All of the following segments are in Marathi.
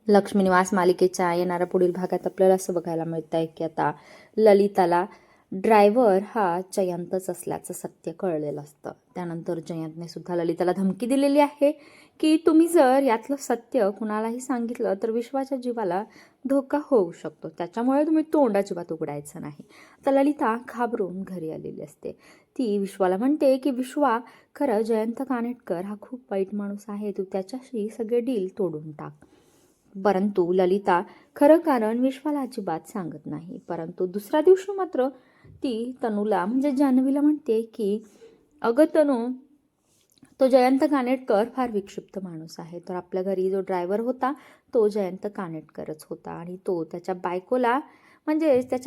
लक्ष्मीनिवास मालिकेच्या येणाऱ्या पुढील भागात आपल्याला असं बघायला मिळत आहे की आता ललिताला ड्रायव्हर हा जयंतच असल्याचं सत्य कळलेलं असतं. त्यानंतर जयंतने सुद्धा ललिताला धमकी दिलेली आहे की तुम्ही जर यातलं सत्य कुणालाही सांगितलं तर विश्वाच्या जीवाला धोका होऊ शकतो, त्याच्यामुळे तुम्ही तोंड अजिबात उघडायचं नाही. तर ललिता घाबरून घरी आलेली असते. ती विश्वाला म्हणते की विश्वा, खरं जयंत कानेटकर हा खूप वाईट माणूस आहे, तू त्याच्याशी सगळे डील तोडून टाक. परंतु ललिता खरं कारण विश्वाला अजिबात सांगत नाही. परंतु दुसऱ्या दिवशी मात्र ती तनूला म्हणजे जान्हवीला म्हणते की अगं तनू, तो जयंत कानेटकर फार विक्षिप्त माणूस आहे. तर आपल्या घरी जो ड्रायव्हर होता तो जयंत कानेटकरच होता आणि तो त्याच्या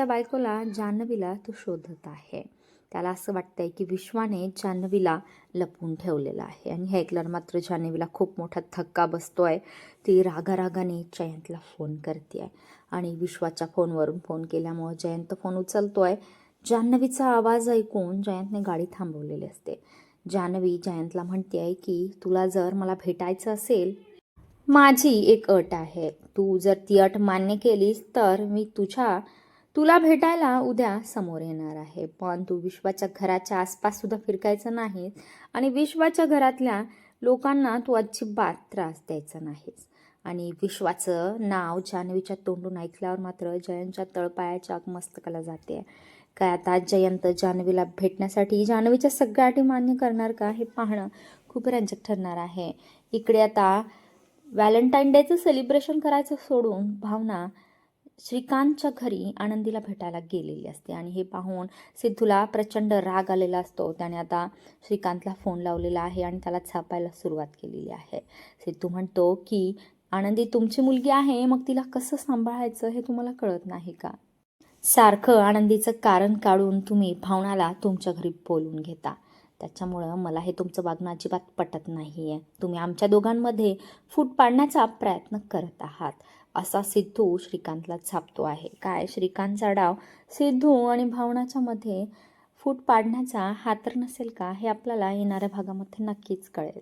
बायकोला जान्हवीला तो शोधत आहे. त्याला असं वाटतंय की विश्वाने जान्हवीला लपवून ठेवलेलं आहे. आणि हे ऐकल्यावर मात्र जान्हवीला खूप मोठा धक्का बसतोय. ती रागारागाने जयंतला फोन करते आणि विश्वाच्या फोनवरून फोन केल्यामुळे जयंत फोन उचलतोय. जान्हवीचा आवाज ऐकून जयंतने गाडी थांबवलेली असते. जान्हवी जयंतला म्हणते की तुला जर मला भेटायचं असेल, माझी एक अट आहे. तू जर ती अट मान्य केलीस तर मी तुला भेटायला उद्या समोर येणार आहे. पण तू विश्वाच्या घराच्या आसपास सुद्धा फिरकायचं नाही आणि विश्वाच्या घरातल्या लोकांना तू अजिबात त्रास द्यायचा नाहीस. आणि विश्वाचं नाव जान्हवीच्या तोंडून ऐकल्यावर मात्र जयंतच्या तळपायाच्या मस्तकाला जाते. काय आता जयंत जान्हवीला भेटण्यासाठी जान्हवीच्या सगळ्या अटी मान्य करणार का, हे पाहणं खूप रंजक ठरणार आहे. इकडे आता व्हॅलेंटाईन डेचं सेलिब्रेशन करायचं सोडून भावना श्रीकांतच्या घरी आनंदीला भेटायला गेलेली असते आणि हे पाहून सिद्धूला प्रचंड राग आलेला असतो. त्याने आता श्रीकांतला फोन लावलेला आहे आणि त्याला छापायला सुरुवात केलेली आहे. सिद्धू म्हणतो की आनंदी तुमची मुलगी आहे, मग तिला कसं सांभाळायचं हे तुम्हाला कळत नाही का? सारखं आनंदीचं कारण काढून तुम्ही भावनाला तुमच्या घरी बोलवून घेता. त्याच्यामुळं मला हे तुमचं वागणं अजिबात पटत नाही आहे. तुम्ही आमच्या दोघांमध्ये फूट पाडण्याचा प्रयत्न करत आहात, असा सिद्धू श्रीकांतला छापतो आहे. काय श्रीकांतचा डाव सिद्धू आणि भावनाच्या मध्ये फूट पाडण्याचा हा तर नसेल का, हे आपल्याला येणाऱ्या भागामध्ये नक्कीच कळेल.